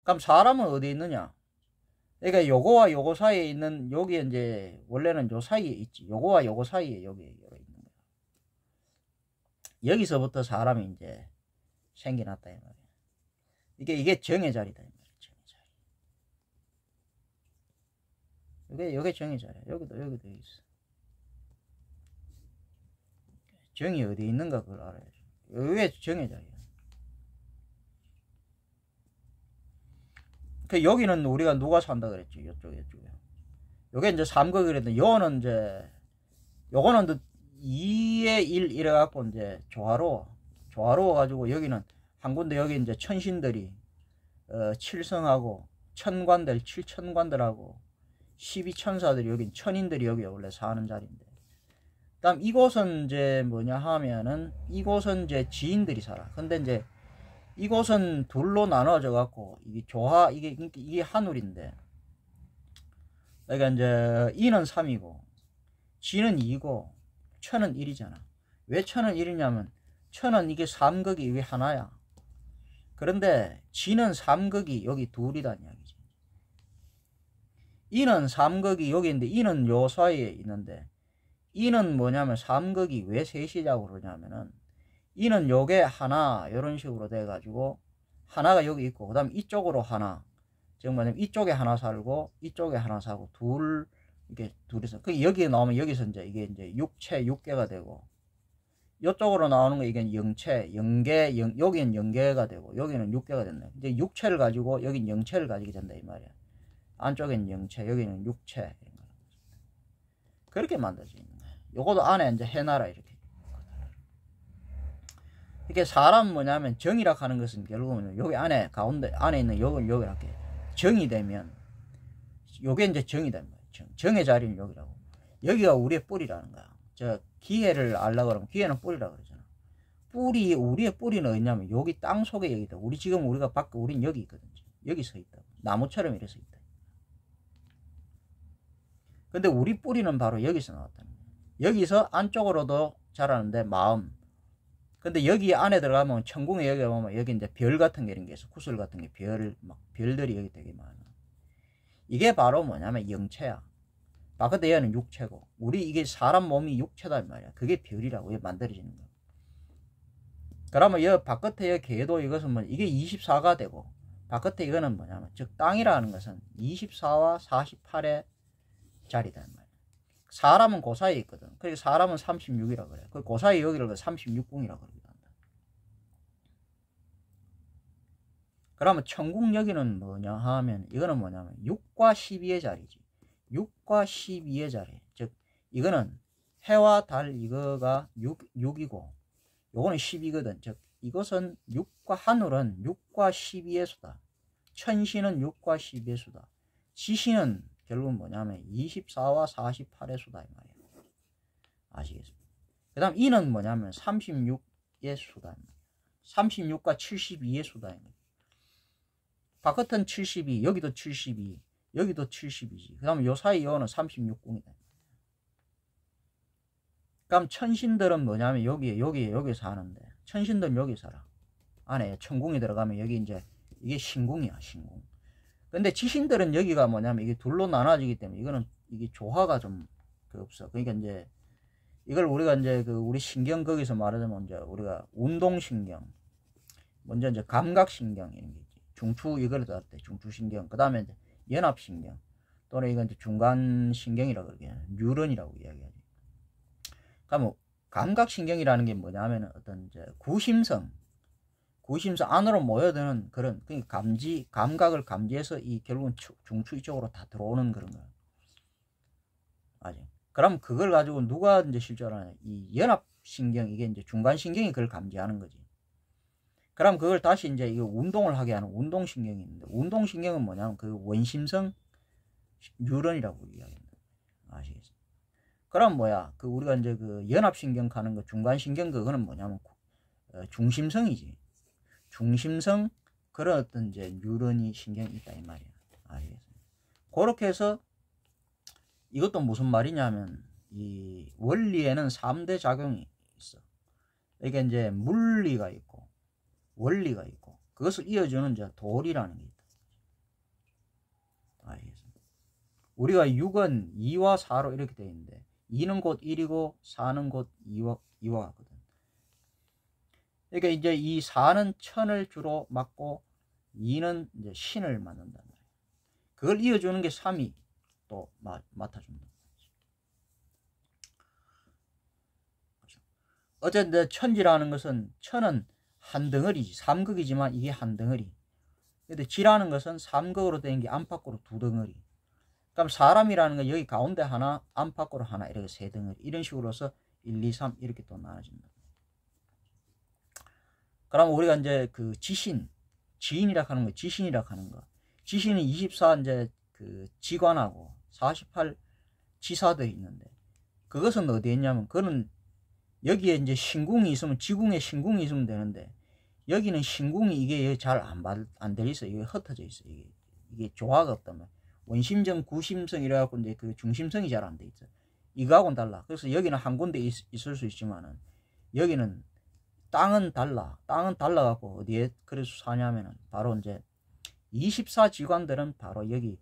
그럼 사람은 어디 있느냐? 그러니까 요거와 요거 사이에 있는, 여기 이제 원래는 요 사이에 있지. 요거와 요거 사이에 여기 있는 거야. 여기서부터 사람이 이제 생겨났다 이 말이야. 이게 정의 자리다 이 말이야. 정의 자리. 이게 정의 자리야. 여기도 있어. 정이 어디 있는가 그걸 알아야지. 이게 정의 자리야. 그 여기는 우리가 누가 산다 그랬지? 이쪽에. 요게 이제 3극이 그랬는데, 요거는 이제, 요거는 2의 1 이래갖고 이제 조화로워가지고 여기는 한 군데 여기 이제 천신들이, 칠성하고, 천관들, 칠천관들하고, 12천사들이 여긴 천인들이 여기 원래 사는 자리인데. 그 다음 이곳은 이제 뭐냐 하면은, 이곳은 이제 지인들이 살아. 근데 이제 이곳은 둘로 나눠져 갖고 이게 한울인데, 그러니까 이제 이는 3이고 지는 2고 천은 1이잖아. 왜 천은 1이냐면 천은 이게 3극이 이게 하나야. 그런데 지는 3극이 여기 둘이란 이야기지. 이는 3극이 여기 있는데 이는 요 사이에 있는데, 이는 뭐냐면 3극이 왜 셋이라고 그러냐면은, 이는 요게 하나 이런 식으로 돼 가지고 하나가 여기 있고, 그 다음 이쪽으로 하나, 즉 뭐냐면 이쪽에 하나 살고 이쪽에 하나 사고 이게 둘이서, 그 여기에 나오면 여기서 이제 이게 이제 육체 육계가 되고, 이쪽으로 나오는 거 이게 영체 영계, 여기는 영계가 되고 여기는 육계가 된다. 이제 육체를 가지고 여긴 영체를 가지게 된다 이 말이야. 안쪽엔 영체, 여기는 육체. 그렇게 만들어져 있는 거야. 요것도 안에 이제 해놔라 이렇게. 이게 사람 뭐냐면 정이라 하는 것은 결국은 여기 안에 가운데 안에 있는 요걸 이렇게 정이 되면 요게 이제 정이 된다. 정의 자리는 여기라고. 여기가 우리의 뿌리라는 거야. 저 기회를 알라 그러면 기회는 뿌리라 그러잖아. 우리의 뿌리는 어디냐면 여기 땅 속에 여기다. 우리 지금 우리가 밖에 우린 여기 있거든. 여기 서 있다. 나무처럼 이래서 있다. 근데 우리 뿌리는 바로 여기서 나왔다는 거야. 여기서 안쪽으로도 자라는데 마음. 근데 여기 안에 들어가면 천궁에 여기 보면 여기 이제 별 같은 게 이런 게 있어. 구슬 같은 게 별들이 여기 되게 많아. 이게 바로 뭐냐면 영체야. 바깥에 얘는 육체고, 우리 이게 사람 몸이 육체다 말이야. 그게 별이라고 만들어지는 거야. 그러면 이 바깥에 궤도 이것은 뭐 이게 24가 되고, 바깥에 이거는 뭐냐면 즉 땅이라는 것은 24와 48의 자리다 말이야. 사람은 그 사이에 있거든. 그러니까 사람은 36이라 그래. 그 사이에 여기를 36궁이라 그러기도 한다. 그러면 천궁 여기는 뭐냐 하면 이거는 뭐냐면 6과 12의 자리지. 6과 12의 자리. 즉 이거는 해와 달 이거가 6이고 요거는 10이거든. 즉 이것은 6과 하늘은 6과 12의 수다. 천신은 6과 12의 수다. 지신은 결국은 뭐냐면 24와 48의 수다 이 말이야. 아시겠습니까? 그 다음 이는 뭐냐면 36의 수다. 36과 72의 수다. 바깥은 72, 여기도 72, 여기도 70이지. 그 다음에 요 사이 요는 36궁이다. 그럼 천신들은 뭐냐면 여기에 사는데, 천신들은 여기 살아. 안에 천궁이 들어가면 여기 이제 이게 신궁이야, 신궁. 근데 지신들은 여기가 뭐냐면 이게 둘로 나눠지기 때문에 이거는 이게 조화가 좀 없어. 그러니까 이제 이걸 우리가 이제 우리 신경 거기서 말하자면 이제 우리가 운동신경, 먼저 이제 감각신경 이런 게 있지. 중추 이걸 갖대 중추신경. 그 다음에 이제 연합신경 또는 이건 이제 중간신경이라고 그러게 뉴런이라고 이야기하지. 그러면 감각신경이라는 게 뭐냐면 어떤 이제 구심성 안으로 모여드는 그런 감각을 감지해서 이 결국은 중추 이쪽으로 다 들어오는 그런 거야. 맞지? 그럼 그걸 가지고 누가 이제 실제로 이 연합신경 이게 이제 중간신경이 그걸 감지하는 거지. 그럼 그걸 다시 이제 이거 운동을 하게 하는 운동신경이 있는데, 운동신경은 뭐냐면 그 원심성 뉴런이라고 이야기합니다. 아시겠어요? 그럼 뭐야? 우리가 이제 연합신경 가는 거 중간신경 그거는 뭐냐면 중심성이지. 중심성 그런 어떤 이제 뉴런이 신경이 있다 이 말이야. 아시겠어요? 그렇게 해서 이것도 무슨 말이냐면 이 원리에는 3대 작용이 있어. 이게 이제 물리가 있고 원리가 있고 그것을 이어주는 이제 도리라는 게 있다. 우리가 6은 2와 4로 이렇게 되어 있는데 2는 곧 1이고 4는 곧 2와 같거든. 그러니까 이제 이 4는 천을 주로 맞고 2는 이제 신을 맞는단 말이에요. 그걸 이어주는 게 3이 또 맡아준다. 어쨌든 천지라는 것은 천은 한 덩어리지. 삼극이지만 이게 한 덩어리. 근데 지라는 것은 삼극으로 된 게 안팎으로 두 덩어리. 그럼 사람이라는 건 여기 가운데 하나, 안팎으로 하나, 이렇게 세 덩어리. 이런 식으로서 1, 2, 3 이렇게 또 나눠진다. 그럼 우리가 이제 그 지인이라 하는 거, 지신이라 하는 거. 지신은 24 이제 그 지관하고 48 지사들이 있는데 그것은 어디에 있냐면 그거는 여기에 이제 신궁이 있으면 지궁에 신궁이 있으면 되는데 여기는 신궁이 이게 잘 안 돼 있어. 이게 흩어져 있어. 이게 조화가 없다면 원심정, 구심성 이래갖고 이제 그 중심성이 잘 안 돼 있어. 이거하고는 달라. 그래서 여기는 한 군데 있을 수 있지만은 여기는 땅은 달라. 땅은 달라갖고 어디에 그래서 사냐면은 바로 이제 24지관들은 바로 여기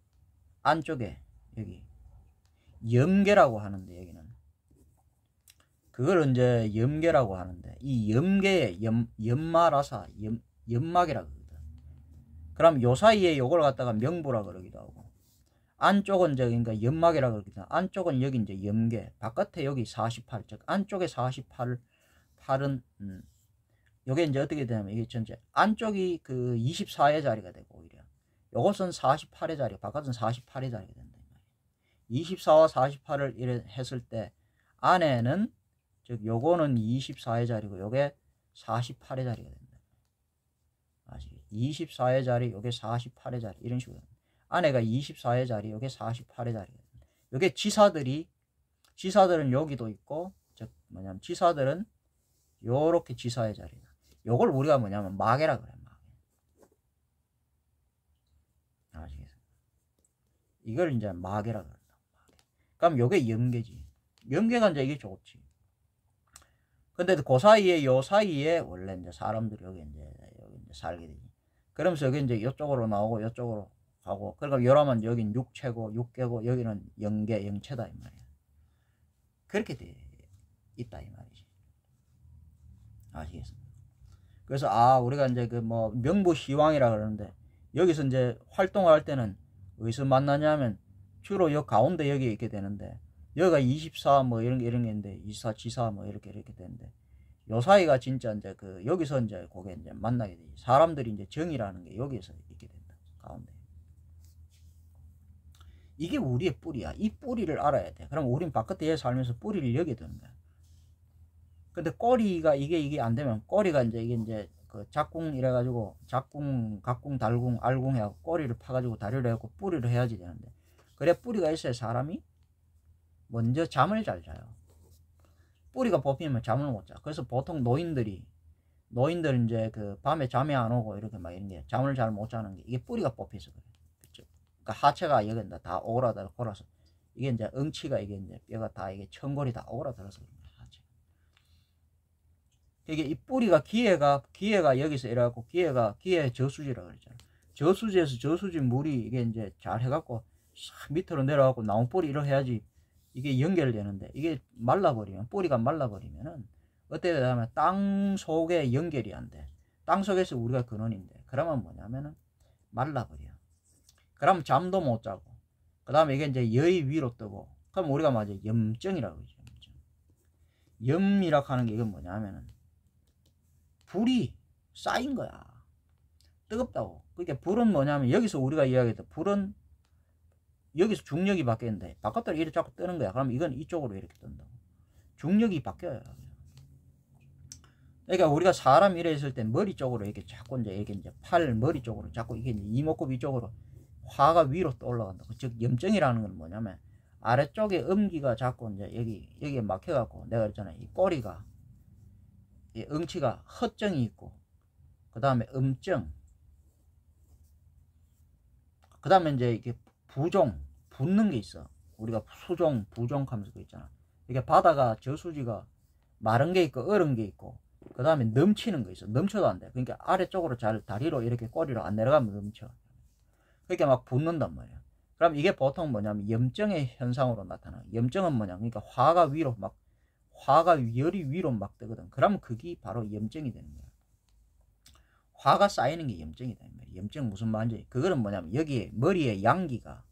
안쪽에 여기 염계라고 하는데 여기는 그걸 이제 염계라고 하는데 이 염계에 염마라사 염막이라 그러거든. 그럼 요 사이에 요걸 갖다가 명부라 그러기도 하고 안쪽은 이제 그러니까 염막이라 그러기도 하고 안쪽은 여기 이제 염계 바깥에 여기 48 즉 안쪽에 48은 요게 이제 어떻게 되냐면 이게 전체 안쪽이 그 24의 자리가 되고 오히려 요것은 48의 자리 바깥은 48의 자리가 된다. 24와 48을 이래 했을 때 안에는 즉 요거는 24의 자리고 요게 48의 자리가 된다. 아시겠죠? 24의 자리 요게 48의 자리 이런 식으로 안에가 24의 자리 요게 48의 자리가 된다. 요게 지사들은 여기도 있고 즉 뭐냐면 지사들은 요렇게 지사의 자리다. 요걸 우리가 뭐냐면 마계라 그래. 아시겠어요? 이걸 이제 마계라 그런다. 그럼 요게 염계지. 염계가 이제 이게 좋지. 근데 그 사이에 요 사이에 원래 이제 사람들이 여기 이제 살게 되지. 그러면서 여기 이제 이쪽으로 나오고 이쪽으로 가고 그러니까 요라면 여긴 육체고 육계고 여기는 영계 영체다 이 말이야. 그렇게 돼 있다 이 말이지. 아시겠습니까? 그래서 우리가 이제 그 뭐 명부시왕이라 그러는데 여기서 이제 활동을 할 때는 어디서 만나냐면 주로 여 가운데 여기 있게 되는데 여기가 24 뭐 이런 게 있는데 24 지사 뭐 이렇게 되는데 요 사이가 진짜 이제 그 여기서 이제 그게 이제 만나게 되지. 사람들이 이제 정이라는 게 여기서 있게 된다. 가운데. 이게 우리의 뿌리야. 이 뿌리를 알아야 돼. 그럼 우린 바깥에 살면서 뿌리를 여기에 두는 거야. 근데 꼬리가 이게 안 되면 꼬리가 이제 이게 이제 그 작궁 이래가지고 작궁, 각궁, 달궁, 알궁 해갖고 꼬리를 파가지고 다리를 해갖고 뿌리를 해야지 되는데 그래 뿌리가 있어야 사람이 먼저 잠을 잘 자요. 뿌리가 뽑히면 잠을 못 자. 그래서 보통 노인들 이제 그 밤에 잠이 안 오고 이렇게 막 이런 게 잠을 잘 못 자는 게 이게 뿌리가 뽑혀서 그래. 그쵸? 그러니까 하체가 여기 다 오그라들어서 이게 이제 엉치가 이게 이제 뼈가 다 이게 천골이 다 오그라들어서 그런 거야. 하체. 이게 이 뿌리가 기회가 여기서 이래갖고 기회 저수지라고 그랬잖아. 저수지에서 저수지 물이 이게 이제 잘 해갖고 밑으로 내려가고 나무 뿌리 이렇게 해야지 이게 연결되는데 이게 말라버리면 뿌리가 말라버리면은 어떻게 되냐면 땅 속에 연결이 안 돼. 땅 속에서 우리가 근원인데 그러면 뭐냐면은 말라버려. 그러면 잠도 못 자고 그 다음에 이게 이제 여의 위로 뜨고 그럼 우리가 맞아 염증이라고 그러죠. 염이라고 하는 게 이건 뭐냐면은 불이 쌓인 거야. 뜨겁다고. 그러니까 불은 뭐냐면 여기서 우리가 이야기했던 불은 여기서 중력이 바뀌는데 바깥으로 이렇게 자꾸 뜨는 거야. 그럼 이건 이쪽으로 이렇게 뜬다고. 중력이 바뀌어요. 그러니까 우리가 사람 이래 있을 때 머리 쪽으로 이렇게 자꾸 이제 팔 머리 쪽으로 자꾸 이게 이제 이목구비 이쪽으로 화가 위로 또 올라간다고. 즉 염증이라는 건 뭐냐면 아래쪽에 음기가 자꾸 이제 여기에 막혀갖고 내가 그랬잖아요. 이 꼬리가 이 응치가 허증이 있고 그 다음에 음증 그 다음에 이제 이게 부종 붓는 게 있어. 우리가 수종 부종 하면서 그 있잖아. 이게 바다가 저수지가 마른 게 있고 얼은 게 있고 그 다음에 넘치는 거 있어. 넘쳐도 안 돼. 그러니까 아래쪽으로 잘 다리로 이렇게 꼬리로 안 내려가면 넘쳐. 그러니까 막 붓는단 말이야. 그럼 이게 보통 뭐냐면 염증의 현상으로 나타나. 염증은 뭐냐? 그러니까 화가 열이 위로 막 뜨거든. 그러면 그게 바로 염증이 되는 거야. 화가 쌓이는 게 염증이 되는 거야. 염증 무슨 말인지. 그거는 뭐냐면 여기에 머리에 양기가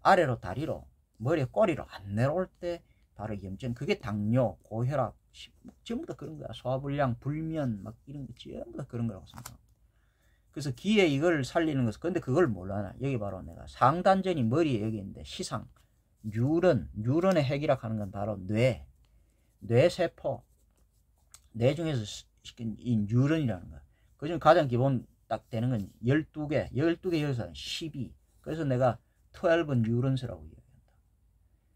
아래로 다리로 머리에 꼬리로 안 내려올 때 바로 염증. 그게 당뇨, 고혈압 전부 다 그런 거야. 소화불량, 불면 막 이런 거 전부 다 그런 거라고 생각해. 그래서 기에 이걸 살리는 것은, 근데 그걸 몰라나. 여기 바로 내가 상단전이 머리에 여기 있는데, 시상, 뉴런의 핵이라 하는 건 바로 뇌세포, 뇌 중에서 이 뉴런이라는 거야. 그중 가장 기본 딱 되는 건 12개 여기서 12. 그래서 내가 12 뉴런스라고 얘기한다.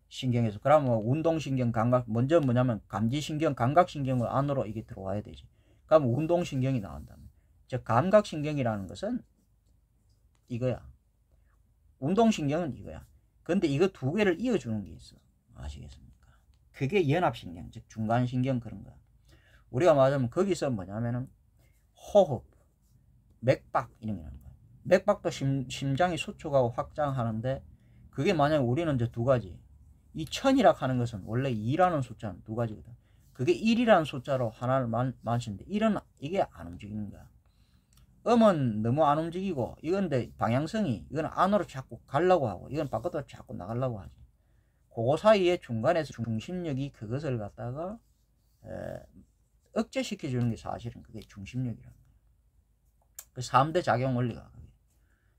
신경에서. 그러면 운동신경, 감각, 먼저 뭐냐면 감지신경, 감각신경을 안으로 이게 들어와야 되지. 그러면 운동신경이 나온다면. 즉 감각신경이라는 것은 이거야. 운동신경은 이거야. 근데 이거 두 개를 이어주는 게 있어. 아시겠습니까? 그게 연합신경, 즉 중간신경 그런 거야. 우리가 말하자면 거기서 뭐냐면은 호흡, 맥박 이런 게 나는 거야. 맥박도 심장이 수축하고 확장하는데, 그게 만약에 우리는 이제 두 가지. 이 1000이라 하는 것은 원래 2라는 숫자는 두 가지거든. 그게 1이라는 숫자로 하나를 만시는데 1은 이게 안 움직이는 거야. 음은 너무 안 움직이고, 이건데 방향성이, 이건 안으로 자꾸 가려고 하고, 이건 바깥으로 자꾸 나가려고 하지. 그거 사이에 중간에서 중심력이 그것을 갖다가 억제시켜주는 게 사실은 그게 중심력이라는 거예요. 그 3대 작용 원리가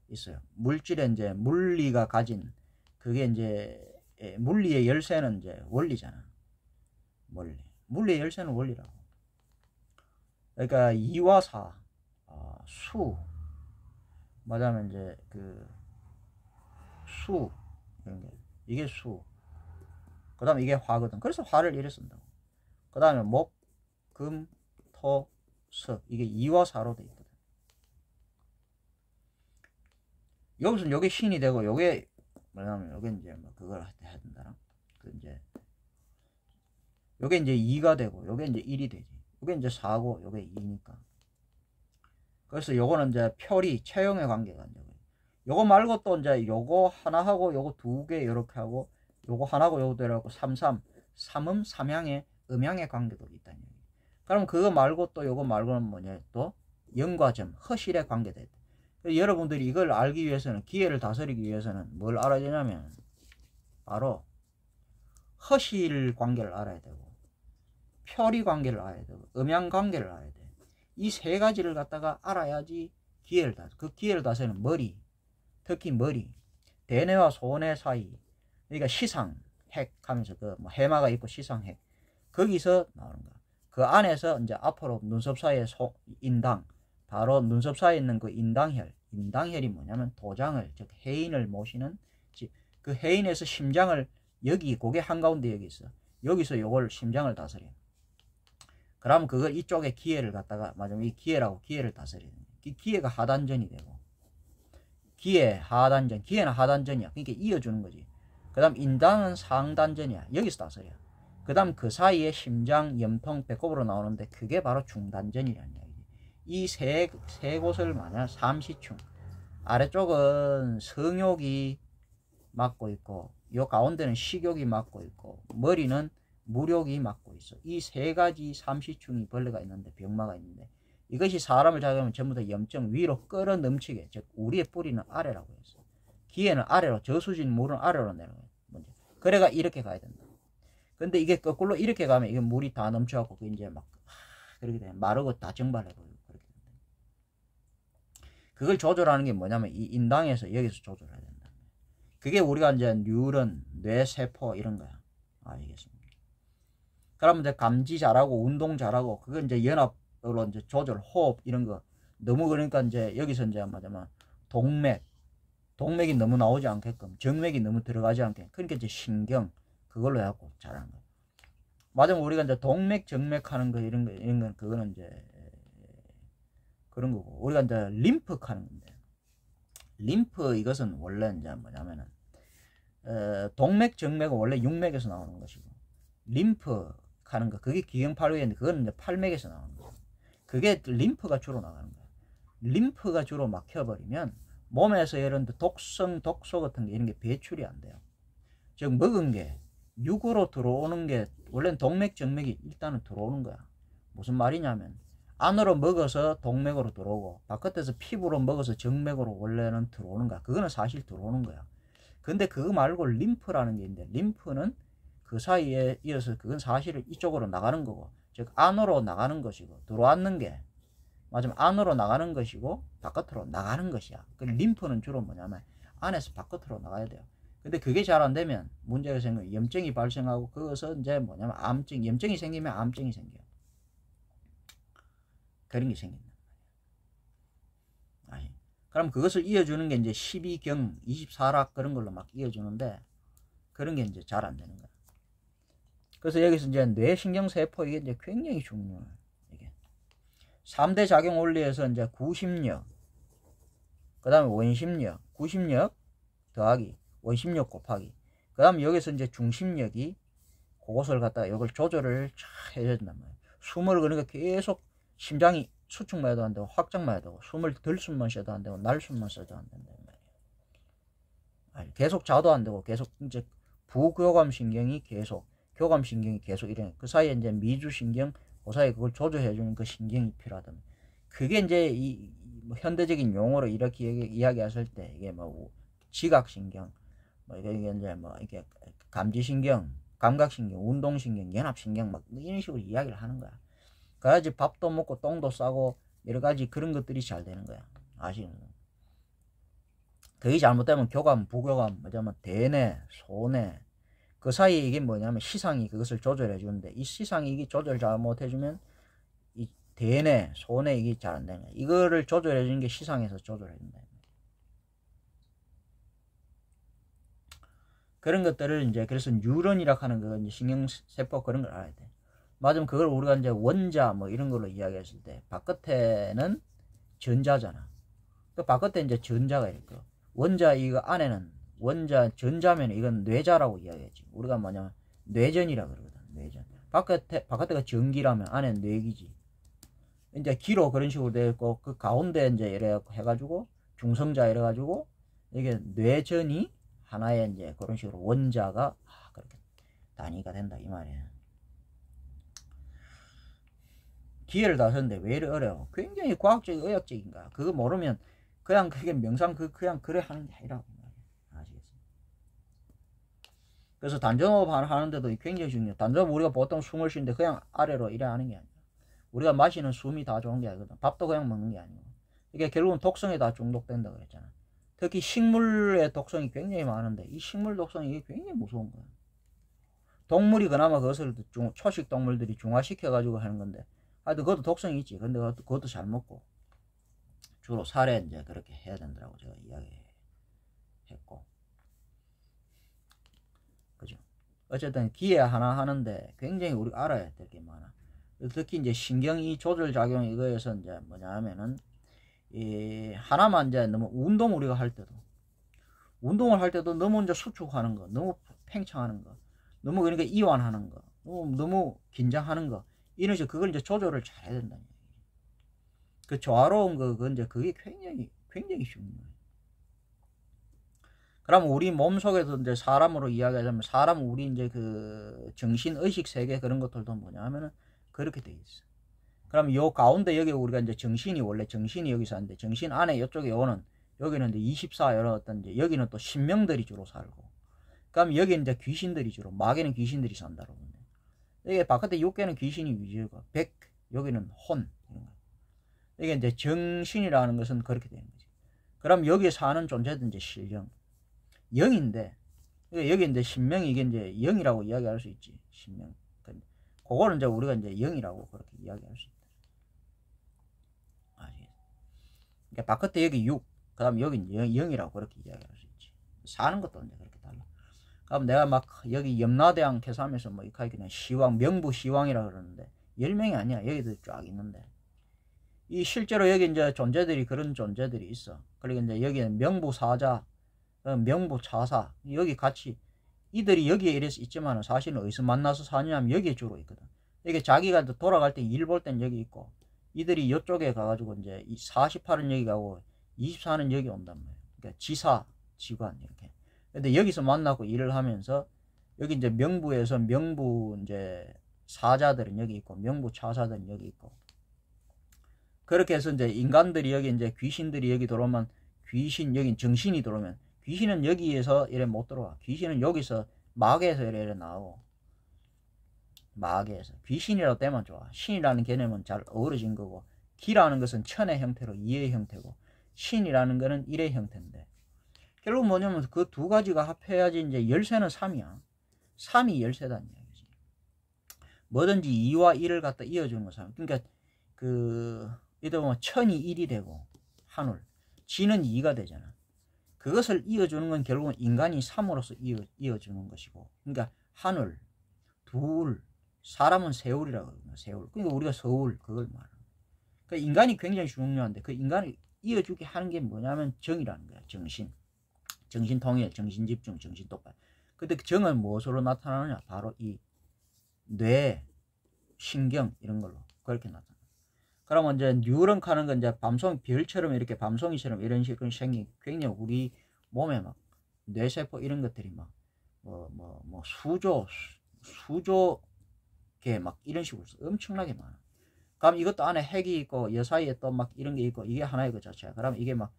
있어요. 물질에 이제 물리가 가진, 그게 이제 물리의 열쇠는 이제 원리잖아. 물리의 열쇠는 원리라고. 그러니까 2와 4. 수, 맞아면 이제 수, 이게 수, 그 다음에 이게 화거든. 그래서 화를 이래 쓴다고. 그 다음에 목, 금, 토, 석, 이게 2와 4로 돼 있거든. 여기서 요게 신이 되고, 요게 뭐냐면 요게 이제 뭐 그걸 해야 된다. 요게 이제 2가 되고, 요게 이제 1이 되지. 요게 이제 4고, 요게 2니까. 그래서 요거는 이제 표리, 체형의 관계가 이제. 요거 말고 또 이제 요거 하나하고 요거 두 개 이렇게 하고, 요거 하나하고 요거 들어가고 3음, 삼향의, 음향의 관계도 있다는 얘기. 그럼 그거 말고 또 요거 말고는 뭐냐, 또 영과 점, 허실의 관계다. 여러분들이 이걸 알기 위해서는, 기회를 다스리기 위해서는 뭘 알아야 되냐면, 바로 허실 관계를 알아야 되고, 표리 관계를 알아야 되고, 음향 관계를 알아야 돼. 이 세 가지를 갖다가 알아야지 기회를 다스려. 그 기회를 다스리는 머리, 특히 머리, 대뇌와 소뇌 사이, 그러니까 시상, 핵 하면서 뭐 해마가 있고 시상, 핵, 거기서 나오는 거야. 그 안에서 이제 앞으로 눈썹 사이에 인당, 바로 눈썹 사이에 있는 그 인당혈이 뭐냐면 도장을, 즉 해인을 모시는, 그 해인에서 심장을, 여기 고개 한가운데 여기 있어. 여기서 요걸 심장을 다스려. 그러면 그걸 이쪽에 기회를 갖다가, 맞으면 이 기회를 다스리는 거야. 기회가 하단전이 되고, 기회, 하단전, 기회는 하단전이야. 그러니까 이어주는 거지. 그 다음 인당은 상단전이야. 여기서 다스려. 그 다음 그 사이에 심장, 염통, 배꼽으로 나오는데, 그게 바로 중단전이라는 이야기지. 이 세 곳을 말하면 삼시충. 아래쪽은 성욕이 맡고 있고, 요 가운데는 식욕이 맡고 있고, 머리는 무력이 맡고 있어. 이 세 가지 삼시충이 벌레가 있는데, 병마가 있는데, 이것이 사람을 잡으면 전부 다 염증 위로 끌어 넘치게, 즉 우리의 뿌리는 아래라고 했어. 기회는 아래로, 저수진 물은 아래로 내려가요. 먼저. 그래가 이렇게 가야 된다. 근데 이게 거꾸로 이렇게 가면 이게 물이 다 넘쳐갖고 이제 막 그렇게 돼. 마르고 다 증발해버리고 그렇게 된다. 그걸 조절하는 게 뭐냐면 이 인당에서 여기서 조절해야 된다. 그게 우리가 이제 뉴런, 뇌세포 이런 거야. 알겠습니다. 그러면 이제 감지 잘하고 운동 잘하고, 그건 이제 연합으로 이제 조절, 호흡 이런 거. 너무 그러니까 이제 여기서 이제 말하자면 동맥이 너무 나오지 않게끔, 정맥이 너무 들어가지 않게. 그러니까 이제 신경, 그걸로 해갖고 잘하는 거야. 맞으면 우리가 이제 동맥, 정맥 하는 거, 이런 거, 그거는 이제 그런 거고. 우리가 이제 림프 하는 건데, 림프 이것은 원래 이제 뭐냐면은, 동맥, 정맥은 원래 육맥에서 나오는 것이고, 림프 하는 거, 그게 기경팔후인데, 그거는 이제 팔맥에서 나오는 거야. 그게 림프가 주로 나가는 거야. 림프가 주로 막혀버리면 몸에서 이런 독성, 독소 같은 게 이런 게 배출이 안 돼요. 즉 먹은 게 육으로 들어오는 게 원래는 동맥, 정맥이 일단은 들어오는 거야. 무슨 말이냐면 안으로 먹어서 동맥으로 들어오고 바깥에서 피부로 먹어서 정맥으로 원래는 들어오는 거야. 그거는 사실 들어오는 거야. 근데 그거 말고 림프라는 게 있는데 림프는 그 사이에 이어서 그건 사실은 이쪽으로 나가는 거고, 즉 안으로 나가는 것이고, 들어왔는 게 맞으면 안으로 나가는 것이고 바깥으로 나가는 것이야. 그 림프는 주로 뭐냐면 안에서 바깥으로 나가야 돼요. 근데 그게 잘 안 되면 문제가 생겨요. 염증이 발생하고, 그것은 이제 뭐냐면 암증, 염증이 생기면 암증이 생겨요. 그런 게 생긴다. 그럼 그것을 이어주는 게 이제 12경, 24락 그런 걸로 막 이어주는데, 그런 게 이제 잘 안 되는 거야. 그래서 여기서 이제 뇌신경세포, 이게 이제 굉장히 중요해요. 이게 3대 작용 원리에서 이제 구심력, 그 다음에 원심력, 구심력 더하기 원심력 곱하기, 그 다음에 여기서 이제 중심력이 그것을 갖다가 이걸 조절을 잘 해야 된단 말이에요. 숨을 그러니까 계속 심장이 수축만 해도 안 되고 확장만 해도 되고, 숨을 들숨만 쉬어도 안 되고 날숨만 쉬어도 안 된단 말이에요. 계속 자도 안 되고, 계속 이제 부교감신경이 계속, 교감신경이 계속 이래. 그 사이에 이제 미주신경, 그 사이에 그걸 조절해주는 그 신경이 필요하다. 그게 이제 뭐 현대적인 용어로 이렇게 이야기했을 때 이게 뭐 지각신경, 뭐 이게 이제 뭐 이게 감지신경, 감각신경, 운동신경, 연합신경 막 이런 식으로 이야기를 하는 거야. 그래야지 밥도 먹고 똥도 싸고 여러 가지 그런 것들이 잘 되는 거야. 아시는? 그게 잘못되면 교감, 부교감, 뭐냐면 대뇌, 소뇌, 그 사이에 이게 뭐냐면 시상이 그것을 조절해 주는데, 이 시상이 이게 조절 잘못해 주면 이 대뇌, 소뇌 이게 잘 안 되는 거야. 이거를 조절해 주는 게 시상에서 조절해 준다. 그런 것들을 이제 그래서 뉴런이라고 하는 거, 이제 신경세포 그런 걸 알아야 돼. 맞으면 그걸 우리가 이제 원자 뭐 이런 걸로 이야기했을 때 바깥에는 전자잖아. 그 바깥에 이제 전자가 있고, 원자 이거 안에는 원자 전자면 이건 뇌자라고 이야기했지. 우리가 뭐냐 뇌전이라 그러거든. 뇌전. 바깥에가 전기라면 안에는 뇌기지. 이제 기로 그런 식으로 되어 있고, 그 가운데 이제 이래 해가지고 중성자 이래 가지고 이게 뇌전이 하나의 이제 그런 식으로 원자가 그렇게 단위가 된다 이 말이에요. 기회를 다 썼는데 왜 이래 어려워? 굉장히 과학적인 의학적인 거야. 그거 모르면 그냥 그게 명상 그냥 그래 하는 게 아니라고 말이야. 아시겠어요? 그래서 단전호흡 하는데도 굉장히 중요해. 단전호흡 우리가 보통 숨을 쉬는데 그냥 아래로 이래 하는 게 아니야. 우리가 마시는 숨이 다 좋은 게 아니거든. 밥도 그냥 먹는 게 아니고. 이게 결국은 독성에 다 중독된다 그랬잖아. 특히 식물의 독성이 굉장히 많은데 이 식물 독성이 이게 굉장히 무서운 거야. 동물이 그나마 그것을 초식 동물들이 중화시켜 가지고 하는 건데, 하여튼 그것도 독성이 있지. 근데 그것도 잘 먹고 주로 살에 이제 그렇게 해야 된다고 제가 이야기했고, 그죠? 어쨌든 기회 하나 하는데 굉장히 우리가 알아야 될 게 많아. 특히 이제 신경이 조절 작용 이거에서 이제 뭐냐 하면은 이 하나만 이제 너무 운동 우리가 할 때도 운동을 할 때도 너무 이제 수축하는 거, 너무 팽창하는 거, 너무 그러니까 이완하는 거, 너무 긴장하는 거, 이런 식으로 그걸 이제 조절을 잘 해야 된다는 얘기예요. 그 조화로운 거, 이제 그게 굉장히 중요해요. 그럼 우리 몸 속에서 이제 사람으로 이야기하자면, 사람 우리 이제 그 정신 의식 세계 그런 것들도 뭐냐 하면은 그렇게 돼 있어. 그럼 요 가운데 여기 우리가 이제 정신이 원래 정신이 여기서 하는데, 정신 안에 이쪽에 오는 여기는 이제 24 여러 어떤 이제 여기는 또 신명들이 주로 살고, 그럼 여기 이제 귀신들이 주로, 마귀는 귀신들이 산다고. 이게 바깥에 6개는 귀신이 위주고 100 여기는 혼 이런 거. 이게 이제 정신이라는 것은 그렇게 되는 거지. 그럼 여기에 사는 존재도 이제 신령 영인데, 여기 이제 신명이 이게 이제 영이라고 이야기할 수 있지. 신명. 그거는 이제 우리가 이제 영이라고 그렇게 이야기할 수 있다. 그러니까 바깥에 여기 6, 그 다음 여기 0이라고 그렇게 이야기할 수 있지. 사는 것도 이제 그렇게 달라. 그럼 내가 막 여기 염라대왕 태삼에서 뭐 이렇게 그냥 시왕, 명부 시왕이라 그러는데 10명이 아니야. 여기도 쫙 있는데, 이 실제로 여기 이제 존재들이 그런 존재들이 있어. 그러니까 이제 여기는 명부사자, 명부차사, 여기 같이 이들이 여기에 이래서 있지만 사실은 어디서 만나서 사냐면 여기에 주로 있거든. 이게 자기가 돌아갈 때 일 볼 땐 여기 있고, 이들이 이쪽에 가가지고 이제 48은 여기 가고 24는 여기 온단 말이야. 그러니까 지사, 지관 이렇게. 근데 여기서 만나고 일을 하면서 여기 이제 명부에서 명부 이제 사자들은 여기 있고 명부 차사들은 여기 있고 그렇게 해서 이제 인간들이 여기 이제 귀신들이 여기 들어오면 귀신 여기 정신이 들어오면 귀신은 여기에서 이래 못 들어와. 귀신은 여기서 마계에서 이래 나오고 마계에서 귀신이라고 때만 좋아. 신이라는 개념은 잘 어우러진 거고 기라는 것은 천의 형태로 이의 형태고 신이라는 거는 일의 형태인데 결국 뭐냐면 그 두 가지가 합해야지 이제 열쇠는 3이야. 3이 열쇠다는 얘기지. 뭐든지 2와 1을 갖다 이어주는 거 3. 그러니까 이때 보면 천이 1이 되고 한울 지는 2가 되잖아. 그것을 이어주는 건 결국은 인간이 3으로서 이어주는 것이고 그러니까 한울 둘 사람은 세울이라고 그러거든요. 세울. 그러니까 우리가 서울 그걸 말하는 거야. 그러니까 인간이 굉장히 중요한데 그 인간을 이어주게 하는 게 뭐냐면 정이라는 거야. 정신. 정신 통일, 정신 집중, 정신 똑바로. 근데 정은 무엇으로 나타나느냐? 바로 이 뇌, 신경 이런 걸로 그렇게 나타나. 그러면 이제 뉴런 하는 건 이제 밤송 별처럼 이렇게 밤송이처럼 이런 식으로 생긴 굉장히 우리 몸에 막 뇌세포 이런 것들이 막 수조 개 막 이런 식으로 엄청나게 많아. 그럼 이것도 안에 핵이 있고 여사이에 또 막 이런 게 있고 이게 하나의 그 자체야. 그럼 이게 막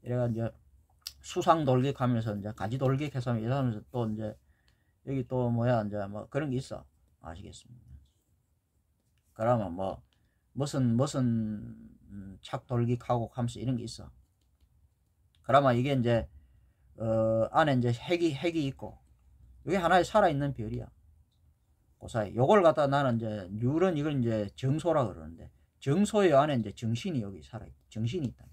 이래가 이제 수상 돌격하면서 이제 가지 돌격해서 이러면서 또 이제 여기 또 뭐야 이제 뭐 그런 게 있어. 아시겠습니까? 그러면 뭐 무슨 착 돌격하고 하면서 이런 게 있어. 그러면 이게 이제 안에 이제 핵이 있고 이게 하나의 살아있는 별이야. 그 사이 요걸 갖다 나는 이제 뉴런 이걸 이제 정소라 그러는데 정소의 안에 이제 정신이 여기 살아있다. 정신이 있다.